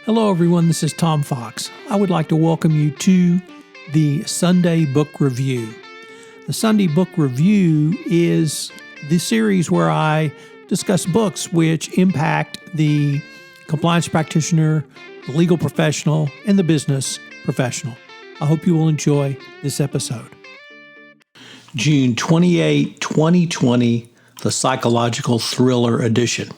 Hello everyone, this is Tom Fox. I would like to welcome you to the Sunday Book Review. The Sunday Book Review is the series where I discuss books which impact the compliance practitioner, the legal professional, and the business professional. I hope you will enjoy this episode. June 28, 2020, the Psychological Thriller Edition.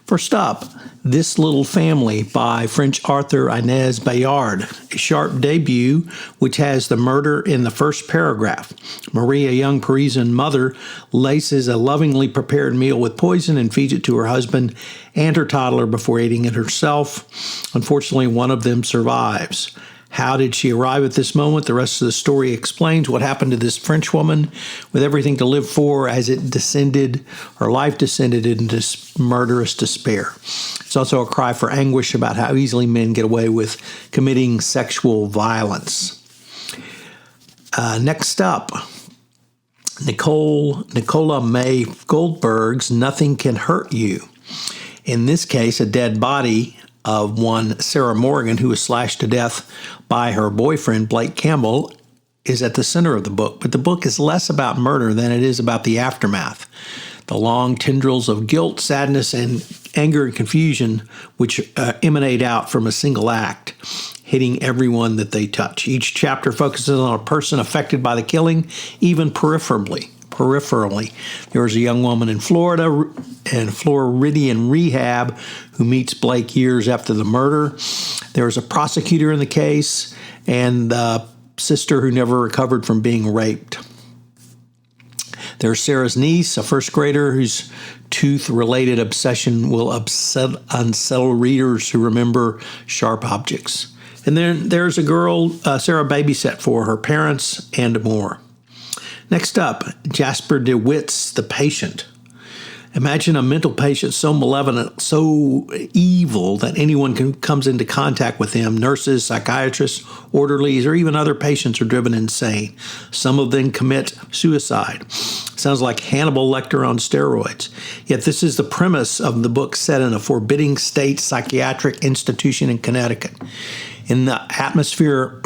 First up, This Little Family by French author Inès Bayard, a sharp debut which has the murder in the first paragraph. Marie, a young Parisian mother, laces a lovingly prepared meal with poison and feeds it to her husband and her toddler before eating it herself. Unfortunately, one of them survives. How did she arrive at this moment? The rest of the story explains what happened to this French woman with everything to live for as her life descended into murderous despair. It's also a cry for anguish about how easily men get away with committing sexual violence. Next up, Nicola Maye Goldberg's Nothing Can Hurt You. In this case, a dead body of one Sarah Morgan, who was slashed to death by her boyfriend, Blake Campbell, is at the center of the book. But the book is less about murder than it is about the aftermath. The long tendrils of guilt, sadness, and anger and confusion which emanate out from a single act, hitting everyone that they touch. Each chapter focuses on a person affected by the killing, even peripherally. There was a young woman in Florida and Floridian rehab who meets Blake years after the murder. There was a prosecutor in the case and the sister who never recovered from being raped. There's Sarah's niece, a first grader whose tooth-related obsession will unsettle readers who remember sharp objects. And then there's a girl Sarah babysat for her parents and more. Next up, Jasper DeWitt's The Patient. Imagine a mental patient so malevolent, so evil that anyone comes into contact with him. Nurses, psychiatrists, orderlies, or even other patients are driven insane. Some of them commit suicide. Sounds like Hannibal Lecter on steroids. Yet this is the premise of the book, set in a forbidding state psychiatric institution in Connecticut. In the atmosphere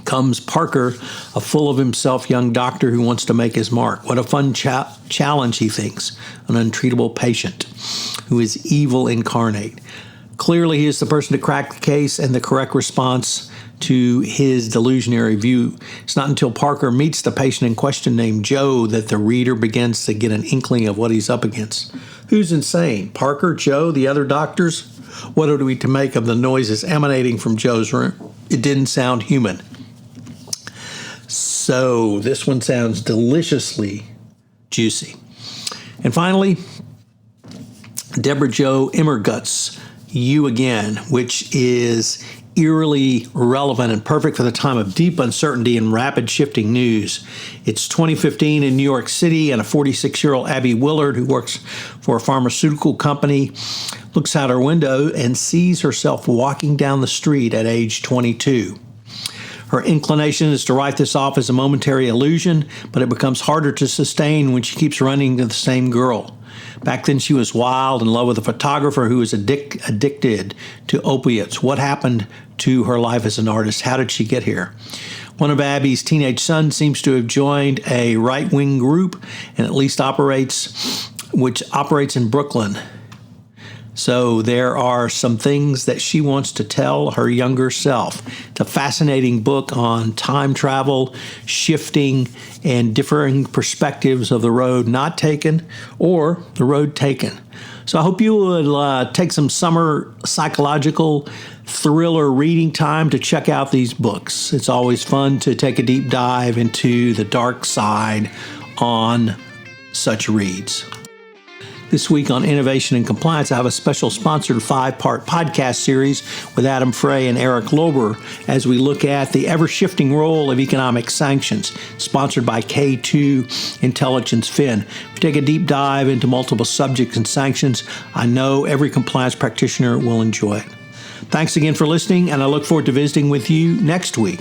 comes Parker, a full-of-himself young doctor who wants to make his mark. What a fun challenge, he thinks, an untreatable patient who is evil incarnate. Clearly, he is the person to crack the case and the correct response to his delusionary view. It's not until Parker meets the patient in question named Joe that the reader begins to get an inkling of what he's up against. Who's insane? Parker, Joe, the other doctors? What are we to make of the noises emanating from Joe's room? It didn't sound human. So this one sounds deliciously juicy. And finally, Debra Jo Immergut's You Again, which is eerily relevant and perfect for the time of deep uncertainty and rapid shifting news. It's 2015 in New York City, and a 46-year-old Abby Willard, who works for a pharmaceutical company, looks out her window and sees herself walking down the street at age 22. Her inclination is to write this off as a momentary illusion, but it becomes harder to sustain when she keeps running to the same girl. Back then, she was wild, in love with a photographer who was addicted to opiates. What happened to her life as an artist? How did she get here? One of Abby's teenage sons seems to have joined a right-wing group, and at least operates in Brooklyn. So there are some things that she wants to tell her younger self. It's a fascinating book on time travel, shifting, and differing perspectives of the road not taken or the road taken. So I hope you would take some summer psychological thriller reading time to check out these books. It's always fun to take a deep dive into the dark side on such reads. This week on Innovation and Compliance, I have a special sponsored 5-part podcast series with Adam Frey and Eric Lober as we look at the ever-shifting role of economic sanctions, sponsored by K2 Intelligence Fin. We take a deep dive into multiple subjects and sanctions. I know every compliance practitioner will enjoy it. Thanks again for listening, and I look forward to visiting with you next week.